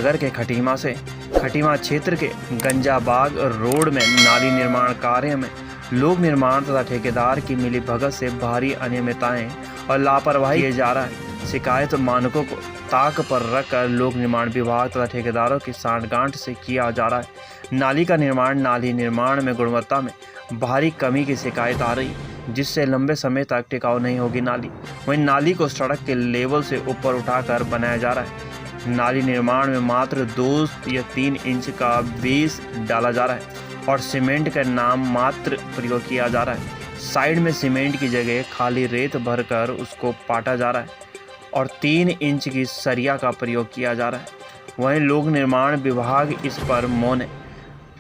नगर के खटीमा क्षेत्र के गंजाबाग रोड में नाली निर्माण कार्य में लोक निर्माण तथा ठेकेदार की मिलीभगत से भारी अनियमितताएं और लापरवाही किए जा रहा है। शिकायत मानकों को ताक पर रखकर लोक निर्माण विभाग तथा ठेकेदारों की सांठगांठ से किया जा रहा है। नाली निर्माण में गुणवत्ता में भारी कमी की शिकायत आ रही है, जिससे लंबे समय तक टिकाऊ नहीं होगी नाली। वहीं नाली को सड़क के लेवल से ऊपर उठाकर बनाया जा रहा है। नाली निर्माण में मात्र 2 या 3 इंच का बेस डाला जा रहा है और सीमेंट का नाम मात्र प्रयोग किया जा रहा है। साइड में सीमेंट की जगह खाली रेत भरकर उसको पाटा जा रहा है और 3 इंच की सरिया का प्रयोग किया जा रहा है। वहीं लोक निर्माण विभाग इस पर मौन है।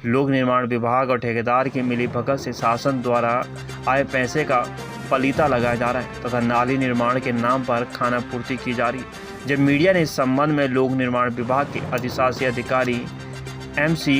लोक निर्माण विभाग और ठेकेदार की मिलीभगत से शासन द्वारा आए पैसे का पलीता लगाया जा रहा है तथा नाली निर्माण के नाम पर खाना पूर्ति की जा रही है। जब मीडिया ने इस संबंध में लोक निर्माण विभाग के अधिशासी अधिकारी MC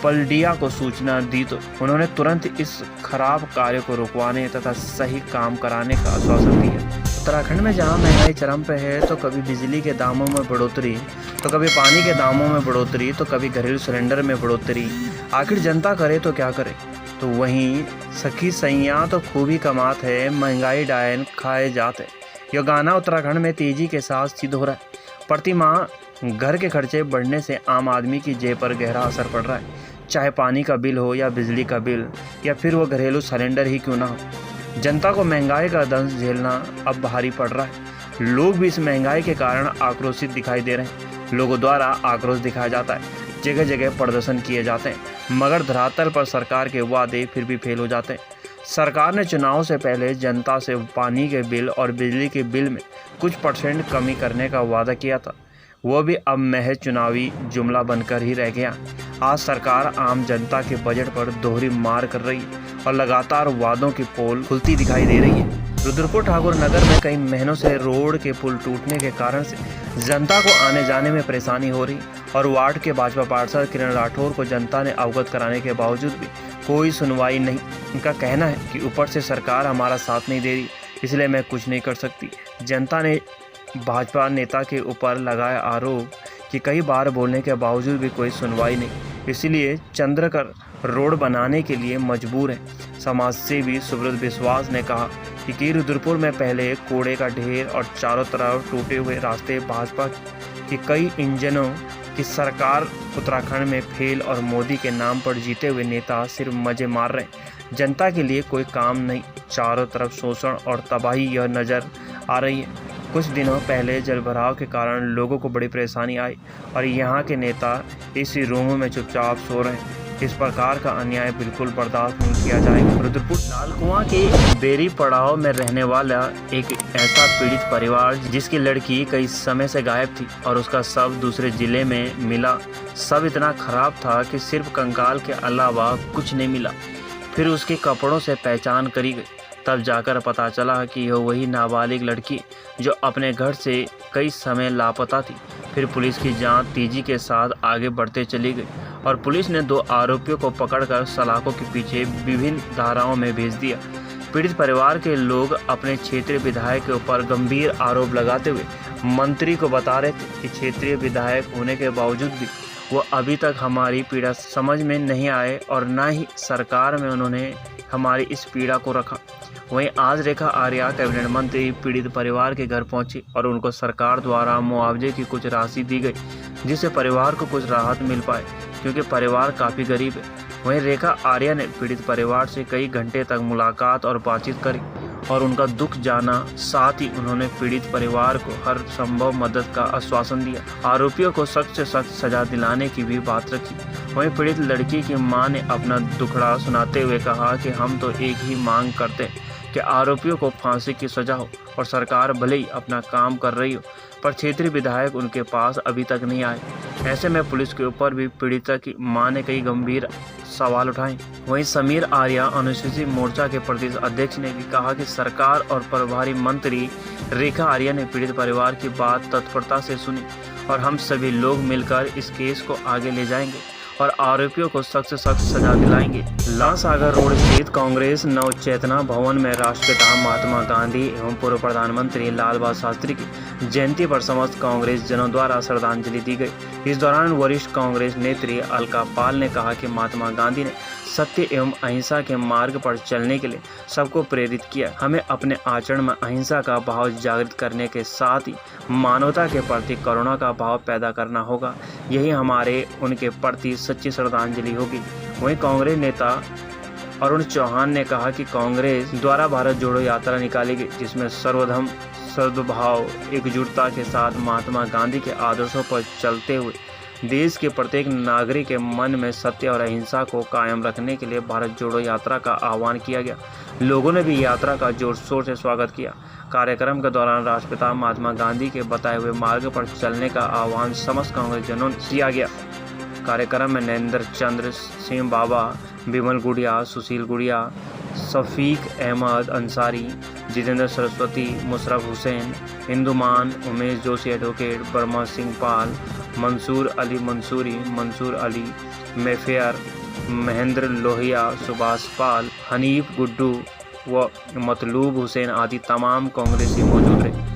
पलडिया को सूचना दी तो उन्होंने तुरंत इस खराब कार्य को रुकवाने तथा सही काम कराने का आश्वासन दिया। उत्तराखंड में जहां महंगाई चरम पे है, तो कभी बिजली के दामों में बढ़ोतरी, तो कभी पानी के दामों में बढ़ोतरी, तो कभी घरेलू सिलेंडर में बढ़ोतरी। आखिर जनता करे तो क्या करे। तो वहीं सखी सैया तो खूब ही कमात है, महंगाई डायन खाए जाते। यह गाना उत्तराखंड में तेजी के साथ सिद्ध हो रहा है। प्रति माह घर के खर्चे बढ़ने से आम आदमी की जेब पर गहरा असर पड़ रहा है, चाहे पानी का बिल हो या बिजली का बिल या फिर वो घरेलू सिलेंडर ही क्यों ना हो। जनता को महंगाई का दंश झेलना अब भारी पड़ रहा है। लोग भी इस महंगाई के कारण आक्रोशित दिखाई दे रहे हैं। लोगों द्वारा आक्रोश दिखाया जाता है, जगह जगह प्रदर्शन किए जाते हैं, मगर धरातल पर सरकार के वादे फिर भी फेल हो जाते हैं। सरकार ने चुनाव से पहले जनता से पानी के बिल और बिजली के बिल में कुछ % कमी करने का वादा किया था, वो भी अब महज चुनावी जुमला बनकर ही रह गया। आज सरकार आम जनता के बजट पर दोहरी मार कर रही है और लगातार वादों की पोल खुलती दिखाई दे रही है। रुद्रपुर ठाकुर नगर में कई महीनों से रोड के पुल टूटने के कारण से जनता को आने जाने में परेशानी हो रही और वार्ड के भाजपा पार्षद किरण राठौर को जनता ने अवगत कराने के बावजूद भी कोई सुनवाई नहीं। उनका कहना है कि ऊपर से सरकार हमारा साथ नहीं दे रही, इसलिए मैं कुछ नहीं कर सकती। जनता ने भाजपा नेता के ऊपर लगाया आरोप कि कई बार बोलने के बावजूद भी कोई सुनवाई नहीं, इसलिए चंद्रकर रोड बनाने के लिए मजबूर है। समाजसेवी सुब्रत विश्वास ने कहा कि रुद्रपुर में पहले कूड़े का ढेर और चारों तरफ टूटे हुए रास्ते भाजपा की कई इंजनों की सरकार उत्तराखंड में फेल और मोदी के नाम पर जीते हुए नेता सिर्फ मजे मार रहे हैं। जनता के लिए कोई काम नहीं, चारों तरफ शोषण और तबाही यह नज़र आ रही है। कुछ दिनों पहले जलभराव के कारण लोगों को बड़ी परेशानी आई और यहाँ के नेता इसी रूम में चुपचाप सो रहे हैं। इस प्रकार का अन्याय बिल्कुल बर्दाश्त नहीं किया जाएगा। रुद्रपुर लालकुआं के बेरी पड़ाव में रहने वाला एक ऐसा पीड़ित परिवार जिसकी लड़की कई समय से गायब थी और उसका शव दूसरे जिले में मिला। सब इतना खराब था कि सिर्फ कंकाल के अलावा कुछ नहीं मिला। फिर उसके कपड़ों से पहचान करी गई, तब जाकर पता चला कि यह वही नाबालिग लड़की जो अपने घर से कई समय लापता थी। फिर पुलिस की जांच तेजी के साथ आगे बढ़ते चली गई और पुलिस ने 2 आरोपियों को पकड़कर सलाखों के पीछे विभिन्न धाराओं में भेज दिया। पीड़ित परिवार के लोग अपने क्षेत्रीय विधायक के ऊपर गंभीर आरोप लगाते हुए मंत्री को बता रहे थे कि क्षेत्रीय विधायक होने के बावजूद भी वो अभी तक हमारी पीड़ा समझ में नहीं आए और न ही सरकार में उन्होंने हमारी इस पीड़ा को रखा। वहीं आज रेखा आर्या कैबिनेट मंत्री पीड़ित परिवार के घर पहुंची और उनको सरकार द्वारा मुआवजे की कुछ राशि दी गई, जिससे परिवार को कुछ राहत मिल पाए, क्योंकि परिवार काफ़ी गरीब है। वहीं रेखा आर्या ने पीड़ित परिवार से कई घंटे तक मुलाकात और बातचीत करी और उनका दुख जाना, साथ ही उन्होंने पीड़ित परिवार को हर संभव मदद का आश्वासन दिया। आरोपियों को सख्त से सख्त सजा दिलाने की भी बात रखी। वहीं पीड़ित लड़की की मां ने अपना दुखड़ा सुनाते हुए कहा कि हम तो एक ही मांग करते हैं कि आरोपियों को फांसी की सजा हो और सरकार भले ही अपना काम कर रही हो, पर क्षेत्रीय विधायक उनके पास अभी तक नहीं आए। ऐसे में पुलिस के ऊपर भी पीड़िता की मां ने कई गंभीर सवाल उठाए। वहीं समीर आर्या अनुसूचित मोर्चा के प्रदेश अध्यक्ष ने भी कहा कि सरकार और प्रभारी मंत्री रेखा आर्या ने पीड़ित परिवार की बात तत्परता से सुनी और हम सभी लोग मिलकर इस केस को आगे ले जाएंगे और आरोपियों को सख्त से सख्त सजा दिलाएंगे। लालसागर रोड स्थित कांग्रेस नव चेतना भवन में राष्ट्रपिता महात्मा गांधी एवं पूर्व प्रधानमंत्री लाल बहादुर शास्त्री की जयंती पर समस्त कांग्रेस जनों द्वारा श्रद्धांजलि दी गई। इस दौरान वरिष्ठ कांग्रेस नेत्री अलका पाल ने कहा कि महात्मा गांधी ने सत्य एवं अहिंसा के मार्ग पर चलने के लिए सबको प्रेरित किया। हमें अपने आचरण में अहिंसा का भाव जागृत करने के साथ ही मानवता के प्रति करुणा का भाव पैदा करना होगा। यही हमारे उनके प्रति सच्ची श्रद्धांजलि होगी। वहीं कांग्रेस नेता अरुण चौहान ने कहा कि कांग्रेस द्वारा भारत जोड़ो यात्रा निकाली गई, जिसमें सर्वधर्म सद्भाव एकजुटता के साथ महात्मा गांधी के आदर्शों पर चलते हुए देश के प्रत्येक नागरिक के मन में सत्य और अहिंसा को कायम रखने के लिए भारत जोड़ो यात्रा का आह्वान किया गया। लोगों ने भी यात्रा का जोर शोर से स्वागत किया। कार्यक्रम के दौरान राष्ट्रपिता महात्मा गांधी के बताए हुए मार्ग पर चलने का आह्वान समस्त कांग्रेस जनों से किया गया। कार्यक्रम में नरेंद्र चंद्र सिंह बाबा, बिमल गुड़िया, सुशील गुड़िया, शफीक अहमद अंसारी, जितेंद्र सरस्वती, मुशर्रफ हुसैन, इंदुमान, उमेश जोशी एडवोकेट, बर्मा सिंह पाल, मंसूर अली मंसूरी, मंसूर अली मेफेयर, महेंद्र लोहिया, सुभाष पाल, हनीफ गुड्डू व मतलूब हुसैन आदि तमाम कांग्रेसी मौजूद रहे।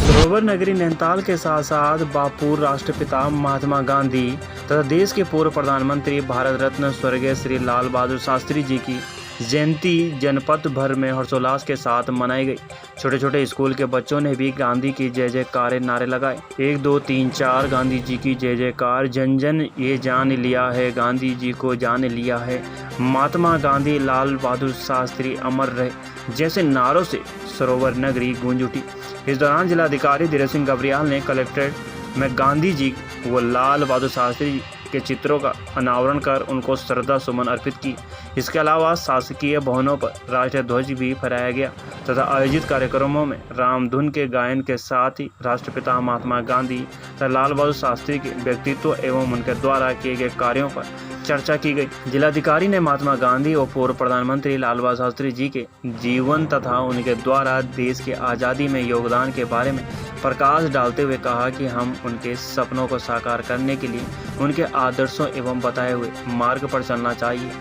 सरोवर नगरी नैनीताल के साथ साथ बापू राष्ट्रपिता महात्मा गांधी तथा देश के पूर्व प्रधानमंत्री भारत रत्न स्वर्गीय श्री लाल बहादुर शास्त्री जी की जयंती जनपद भर में हर्षोल्लास के साथ मनाई गई। छोटे छोटे स्कूल के बच्चों ने भी गांधी की जय जयकार नारे लगाए। 1 2 3 4 गांधी जी की जय जयकार, जन जन ये जान लिया है, गांधी जी को जान लिया है, महात्मा गांधी लाल बहादुर शास्त्री अमर रहे जैसे नारों से सरोवर नगरी गूंज उठी। इस दौरान जिलाधिकारी धीरज सिंह गबरियाल ने कलेक्ट्रेट में गांधी जी व लाल बहादुर शास्त्री के चित्रों का अनावरण कर उनको श्रद्धा सुमन अर्पित की। इसके अलावा शासकीय भवनों पर राष्ट्रीय ध्वज भी फहराया गया तथा आयोजित कार्यक्रमों में रामधुन के गायन के साथ ही राष्ट्रपिता महात्मा गांधी तथा लाल बहादुर शास्त्री के व्यक्तित्व एवं उनके द्वारा किए गए कार्यों पर चर्चा की गई। जिलाधिकारी ने महात्मा गांधी और पूर्व प्रधानमंत्री लाल बहादुर शास्त्री जी के जीवन तथा उनके द्वारा देश की आज़ादी में योगदान के बारे में प्रकाश डालते हुए कहा कि हम उनके सपनों को साकार करने के लिए उनके आदर्शों एवं बताए हुए मार्ग पर चलना चाहिए।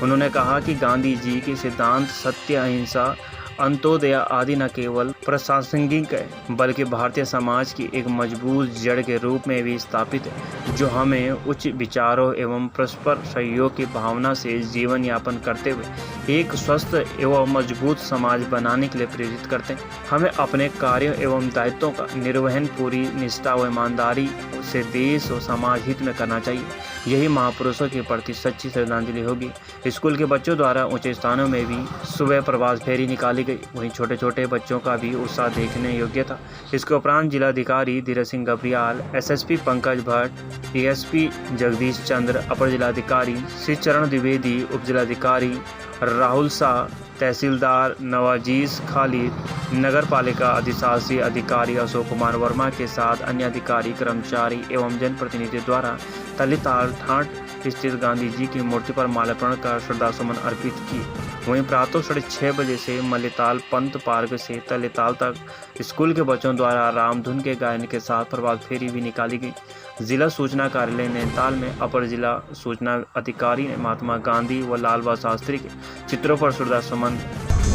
उन्होंने कहा कि गांधी जी के सिद्धांत सत्य, अहिंसा, अंत्योदय आदि न केवल प्रासंगिक है बल्कि भारतीय समाज की एक मजबूत जड़ के रूप में भी स्थापित है, जो हमें उच्च विचारों एवं परस्पर सहयोग की भावना से जीवन यापन करते हुए एक स्वस्थ एवं मजबूत समाज बनाने के लिए प्रेरित करते हैं। हमें अपने कार्यों एवं दायित्वों का निर्वहन पूरी निष्ठा व ईमानदारी से देश और समाज हित में करना चाहिए। यही महापुरुषों के प्रति सच्ची श्रद्धांजलि होगी। स्कूल के बच्चों द्वारा ऊंचे स्थानों में भी सुबह प्रभात फेरी निकाली गई। वहीं छोटे छोटे बच्चों का भी उत्साह देखने योग्य था। इसके उपरांत जिलाधिकारी धीरज सिंह गबरियाल, एसएसपी पंकज भट्ट, एएसपी जगदीश चंद्र, अपर जिलाधिकारी श्री चरण द्विवेदी, उप जिलाधिकारी राहुल शाह, तहसीलदार नवाजीज खालिद, नगर पालिका अधिशासी अधिकारी अशोक कुमार वर्मा के साथ अन्य अधिकारी, कर्मचारी एवं जनप्रतिनिधि द्वारा तलिताल ठाट स्थित गांधी जी की मूर्ति पर माल्यार्पण कर श्रद्धासुमन अर्पित की। वहीं प्रातः 6:30 बजे से मल्लिताल पंत पार्क से तलिताल तक स्कूल के बच्चों द्वारा रामधुन के गायन के साथ प्रभात फेरी भी निकाली गई। जिला सूचना कार्यालय नैनीताल में अपर जिला सूचना अधिकारी ने महात्मा गांधी व लाल बहादुर शास्त्री के चित्रों पर श्रद्धासुमन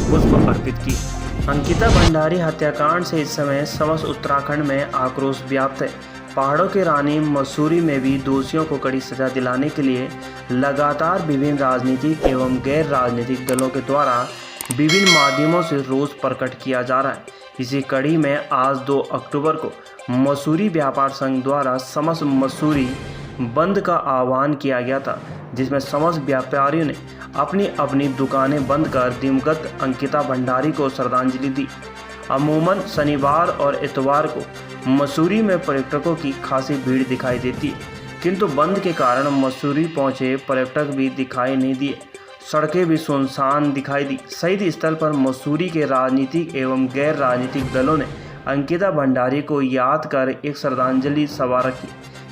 पुष्प अर्पित की। अंकिता भंडारी हत्याकांड से इस समय समस्त उत्तराखंड में आक्रोश व्याप्त है। पहाड़ों की रानी मसूरी में भी दोषियों को कड़ी सजा दिलाने के लिए लगातार विभिन्न राजनीतिक एवं गैर राजनीतिक दलों के द्वारा विभिन्न माध्यमों से रोष प्रकट किया जा रहा है। इसी कड़ी में आज 2 अक्टूबर को मसूरी व्यापार संघ द्वारा समस्त मसूरी बंद का आह्वान किया गया था, जिसमें समस्त व्यापारियों ने अपनी अपनी दुकानें बंद कर दिवंगत अंकिता भंडारी को श्रद्धांजलि दी। अमूमन शनिवार और इतवार को मसूरी में पर्यटकों की खासी भीड़ दिखाई देती है, किंतु बंद के कारण मसूरी पहुंचे पर्यटक भी दिखाई नहीं दिए। सड़कें भी सुनसान दिखाई दी। शहीद स्थल पर मसूरी के राजनीतिक एवं गैर राजनीतिक दलों ने अंकिता भंडारी को याद कर एक श्रद्धांजलि सभा रखी।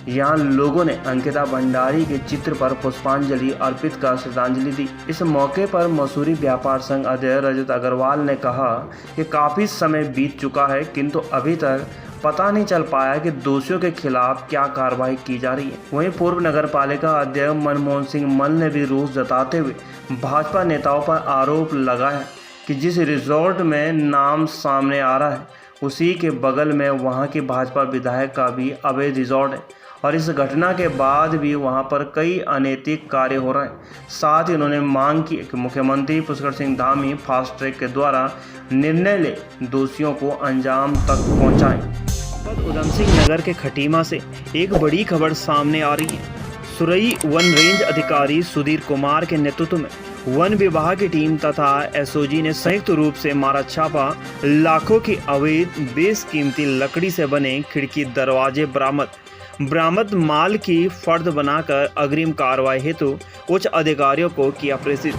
यहाँ लोगों ने अंकिता भंडारी के चित्र पर पुष्पांजलि अर्पित कर श्रद्धांजलि दी। इस मौके पर मसूरी व्यापार संघ अध्यक्ष रजत अग्रवाल ने कहा कि काफ़ी समय बीत चुका है, किंतु अभी तक पता नहीं चल पाया कि दोषियों के खिलाफ क्या कार्रवाई की जा रही है। वहीं पूर्व नगर पालिका अध्यक्ष मनमोहन सिंह मल ने भी रोष जताते हुए भाजपा नेताओं पर आरोप लगाया कि जिस रिजॉर्ट में नाम सामने आ रहा है उसी के बगल में वहां के भाजपा विधायक का भी अवैध रिजॉर्ट है और इस घटना के बाद भी वहां पर कई अनैतिक कार्य हो रहे हैं। साथ ही उन्होंने मांग की कि मुख्यमंत्री पुष्कर सिंह धामी फास्ट ट्रैक के द्वारा निर्णय ले दोषियों को अंजाम तक पहुंचाएं। उधम सिंह नगर के खटीमा से एक बड़ी खबर सामने आ रही है। सुरई वन रेंज अधिकारी सुधीर कुमार के नेतृत्व में वन विभाग की टीम तथा एसओजी ने संयुक्त रूप से मारा छापा। लाखों की अवैध बेशकीमती लकड़ी से बने खिड़की दरवाजे बरामद माल की फर्द बनाकर अग्रिम कार्रवाई हेतु उच्च अधिकारियों को किया प्रेषित।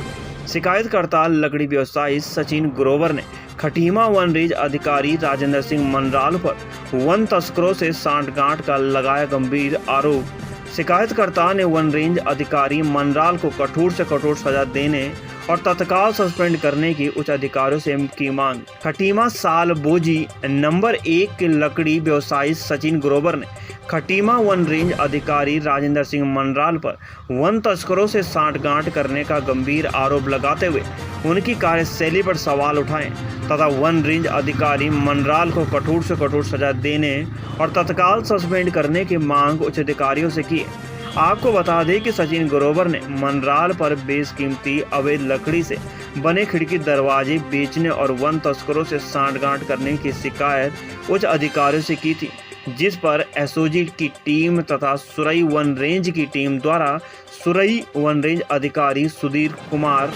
शिकायतकर्ता लकड़ी व्यवसायी सचिन ग्रोवर ने खटीमा वन रेंज अधिकारी राजेंद्र सिंह मनराल पर वन तस्करों से सांठगांठ का लगाया गंभीर आरोप। शिकायतकर्ता ने वन रेंज अधिकारी मनराल को कठोर से कठोर सजा देने और तत्काल सस्पेंड करने की उच्च अधिकारियों से की मांग। खटीमा साल बोजी नंबर 1 के लकड़ी व्यवसायी सचिन ग्रोवर ने खटीमा वन रेंज अधिकारी राजेंद्र सिंह मनराल पर वन तस्करों से सांठगांठ करने का गंभीर आरोप लगाते हुए उनकी कार्यशैली पर सवाल उठाए तथा वन रेंज अधिकारी मनराल को कठोर से कठोर सजा देने और तत्काल सस्पेंड करने की मांग उच्च अधिकारियों से की। आपको बता दें कि सचिन ग्रोवर ने मनराल पर बेशकीमती अवैध लकड़ी से बने खिड़की दरवाजे बेचने और वन तस्करों से सांठगांठ करने की शिकायत उच्च अधिकारियों से की थी, जिस पर एसओजी की टीम तथा सुरई वन रेंज की टीम द्वारा सुरई वन रेंज अधिकारी सुधीर कुमार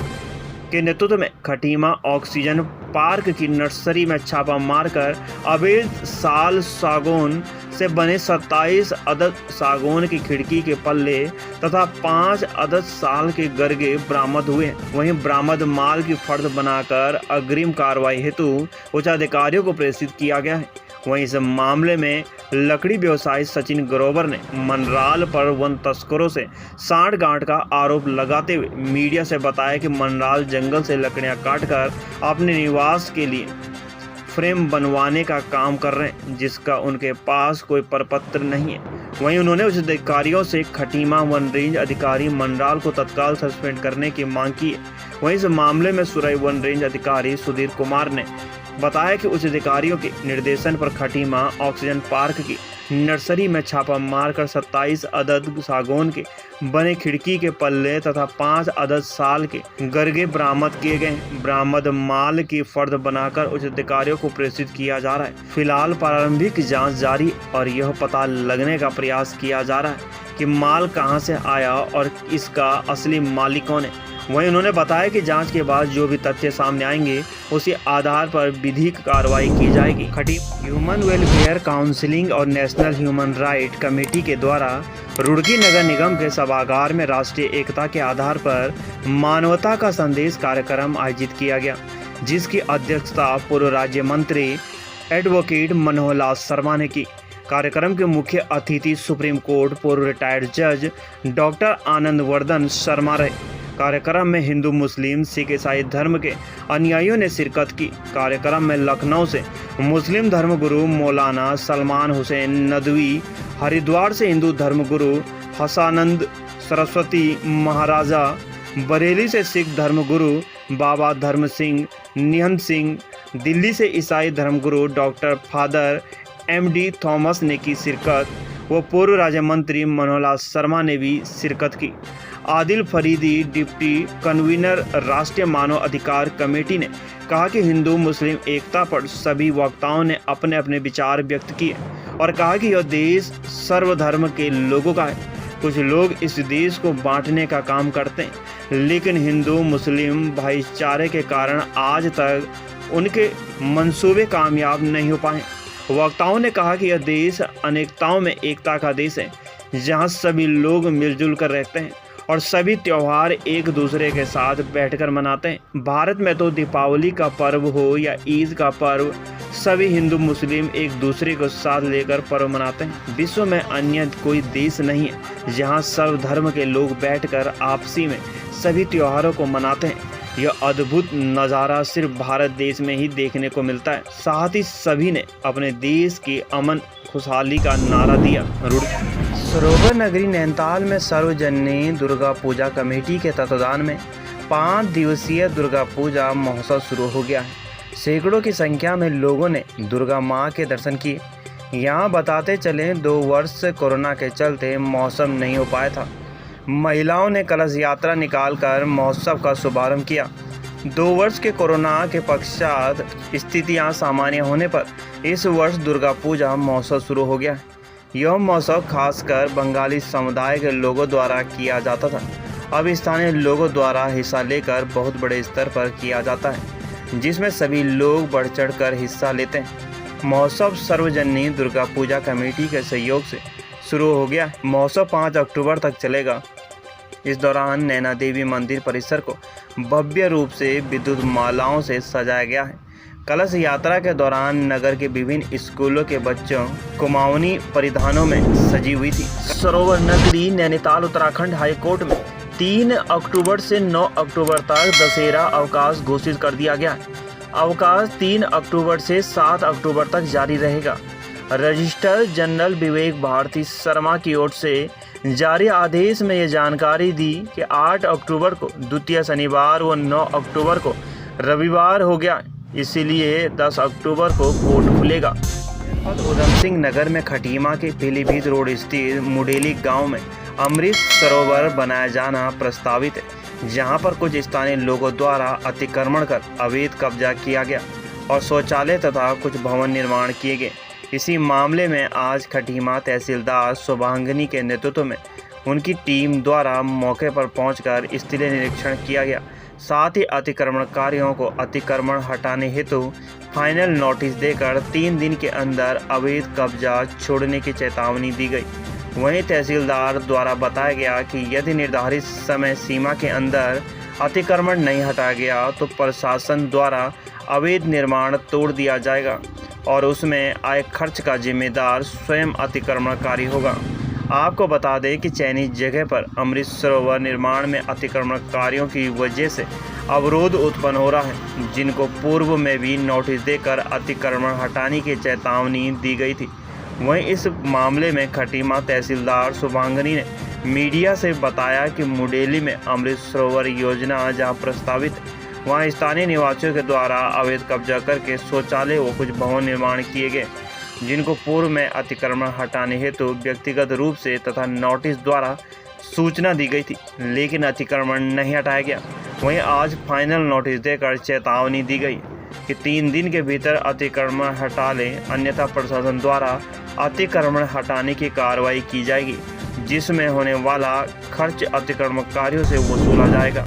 के नेतृत्व में खटीमा ऑक्सीजन पार्क की नर्सरी में छापा मारकर अवैध साल सागौन से बने 27 अदद सागौन की खिड़की के पल्ले तथा 5 अदद साल के गरगे बरामद हुए। वहीं बरामद माल की फर्द बनाकर अग्रिम कार्रवाई हेतु उच्चाधिकारियों को प्रेषित किया गया है। वहीं इस मामले में लकड़ी व्यवसायी सचिन ग्रोवर ने मनराल पर वन तस्करों से सांठगांठ का आरोप लगाते हुए मीडिया से बताया कि मनराल जंगल से लकड़ियां काटकर अपने निवास के लिए फ्रेम बनवाने का काम कर रहे हैं, जिसका उनके पास कोई प्रपत्र नहीं है। वहीं उन्होंने उच्च अधिकारियों से खटीमा वन रेंज अधिकारी मनराल को तत्काल सस्पेंड करने की मांग की है। वहीं इस मामले में सुरई वन रेंज अधिकारी सुधीर कुमार ने बताया कि उच्च अधिकारियों के निर्देशन पर खटीमा ऑक्सीजन पार्क की नर्सरी में छापा मारकर 27 अदद सागौन के बने खिड़की के पल्ले तथा 5 अदद साल के गरगे बरामद किए गए। बरामद माल की फर्द बनाकर उच्च अधिकारियों को प्रेषित किया जा रहा है। फिलहाल प्रारंभिक जांच जारी और यह पता लगने का प्रयास किया जा रहा है कि माल कहां से आया और इसका असली मालिक कौन है। वहीं उन्होंने बताया कि जांच के बाद जो भी तथ्य सामने आएंगे उसी आधार पर विधिक कार्रवाई की जाएगी। ह्यूमन वेलफेयर काउंसिलिंग और नेशनल ह्यूमन राइट कमेटी के द्वारा रुड़की नगर निगम के सभागार में राष्ट्रीय एकता के आधार पर मानवता का संदेश कार्यक्रम आयोजित किया गया, जिसकी अध्यक्षता पूर्व राज्य मंत्री एडवोकेट मनोहर लाल शर्मा ने की। कार्यक्रम के मुख्य अतिथि सुप्रीम कोर्ट पूर्व रिटायर्ड जज डॉक्टर आनंद वर्धन शर्मा रहे। कार्यक्रम में हिंदू, मुस्लिम, सिख, ईसाई धर्म के अनुयायियों ने शिरकत की। कार्यक्रम में लखनऊ से मुस्लिम धर्मगुरु मौलाना सलमान हुसैन नदवी, हरिद्वार से हिंदू धर्मगुरु हसानंद सरस्वती महाराजा, बरेली से सिख धर्मगुरु बाबा धर्म सिंह निहंत सिंह, दिल्ली से ईसाई धर्मगुरु डॉक्टर फादर MD थॉमस ने की शिरकत। वो पूर्व राज्य मंत्री मनोहर लाल शर्मा ने भी शिरकत की। आदिल फरीदी, डिप्टी कन्वीनर राष्ट्रीय मानव अधिकार कमेटी ने कहा कि हिंदू मुस्लिम एकता पर सभी वक्ताओं ने अपने अपने विचार व्यक्त किए और कहा कि यह देश सर्वधर्म के लोगों का है। कुछ लोग इस देश को बांटने का काम करते हैं, लेकिन हिंदू मुस्लिम भाईचारे के कारण आज तक उनके मंसूबे कामयाब नहीं हो पाए। वक्ताओं ने कहा कि यह देश अनेकताओं में एकता का देश है, जहां सभी लोग मिलजुल कर रहते हैं और सभी त्योहार एक दूसरे के साथ बैठकर मनाते हैं। भारत में तो दीपावली का पर्व हो या ईद का पर्व, सभी हिंदू मुस्लिम एक दूसरे को साथ लेकर पर्व मनाते हैं। विश्व में अन्य कोई देश नहीं है जहां सर्व धर्म के लोग बैठकर आपसी में सभी त्योहारों को मनाते हैं। यह अद्भुत नज़ारा सिर्फ भारत देश में ही देखने को मिलता है। साथ ही सभी ने अपने देश की अमन खुशहाली का नारा दिया। सरोवर नगरी नैनीताल में सार्वजनिक दुर्गा पूजा कमेटी के तत्वाधान में 5 दिवसीय दुर्गा पूजा महोत्सव शुरू हो गया है। सैकड़ों की संख्या में लोगों ने दुर्गा मां के दर्शन किए। यहाँ बताते चले 2 वर्ष से कोरोना के चलते मौसम नहीं हो पाया था। महिलाओं ने कलश यात्रा निकालकर महोत्सव का शुभारंभ किया। 2 वर्ष के कोरोना के पश्चात स्थितियां सामान्य होने पर इस वर्ष दुर्गा पूजा महोत्सव शुरू हो गया है। यह महोत्सव खासकर बंगाली समुदाय के लोगों द्वारा किया जाता था। अब स्थानीय लोगों द्वारा हिस्सा लेकर बहुत बड़े स्तर पर किया जाता है, जिसमें सभी लोग बढ़ चढ़ कर हिस्सा लेते हैं। महोत्सव सार्वजनिक दुर्गा पूजा कमेटी के सहयोग से शुरू हो गया। महोत्सव 5 अक्टूबर तक चलेगा। इस दौरान नैना देवी मंदिर परिसर को भव्य रूप से विद्युत मालाओं से सजाया गया है। कलश यात्रा के दौरान नगर के विभिन्न स्कूलों के बच्चों कुमाऊनी परिधानों में सजी हुई थी। सरोवर नगरी नैनीताल उत्तराखंड हाई कोर्ट में 3 अक्टूबर से 9 अक्टूबर तक दशहरा अवकाश घोषित कर दिया गया है। अवकाश 3 अक्टूबर से 7 अक्टूबर तक जारी रहेगा। रजिस्ट्रार जनरल विवेक भारती शर्मा की ओर से जारी आदेश में ये जानकारी दी कि 8 अक्टूबर को द्वितीय शनिवार व 9 अक्टूबर को रविवार हो गया, इसीलिए 10 अक्टूबर को कोर्ट खुलेगा। उधम सिंह नगर में खटीमा के पीलीभीत रोड स्थित मुडेली गांव में अमृत सरोवर बनाया जाना प्रस्तावित है, जहां पर कुछ स्थानीय लोगों द्वारा अतिक्रमण कर अवैध कब्जा किया गया और शौचालय तथा कुछ भवन निर्माण किए गए। इसी मामले में आज खटीमा तहसीलदार शुभांगिनी के नेतृत्व में उनकी टीम द्वारा मौके पर पहुंचकर स्थलीय निरीक्षण किया गया। साथ ही अतिक्रमणकारियों को अतिक्रमण हटाने हेतु फाइनल नोटिस देकर 3 दिन के अंदर अवैध कब्जा छोड़ने की चेतावनी दी गई। वहीं तहसीलदार द्वारा बताया गया कि यदि निर्धारित समय सीमा के अंदर अतिक्रमण नहीं हटाया गया तो प्रशासन द्वारा अवैध निर्माण तोड़ दिया जाएगा और उसमें आए खर्च का जिम्मेदार स्वयं अतिक्रमणकारी होगा। आपको बता दें कि चयनित जगह पर अमृत सरोवर निर्माण में अतिक्रमणकारियों की वजह से अवरोध उत्पन्न हो रहा है, जिनको पूर्व में भी नोटिस देकर अतिक्रमण हटाने की चेतावनी दी गई थी। वहीं इस मामले में खटीमा तहसीलदार शुभांगिनी ने मीडिया से बताया कि मुडेली में अमृत सरोवर योजना जहां प्रस्तावित है, वहां स्थानीय निवासियों के द्वारा अवैध कब्जा करके शौचालय व कुछ भवन निर्माण किए गए, जिनको पूर्व में अतिक्रमण हटाने हेतु व्यक्तिगत रूप से तथा नोटिस द्वारा सूचना दी गई थी, लेकिन अतिक्रमण नहीं हटाया गया। वहीं आज फाइनल नोटिस देकर चेतावनी दी गई कि 3 दिन के भीतर अतिक्रमण हटा लें, अन्यथा प्रशासन द्वारा अतिक्रमण हटाने की कार्रवाई की जाएगी, जिसमें होने वाला खर्च अतिक्रमणकारियों से वसूला जाएगा।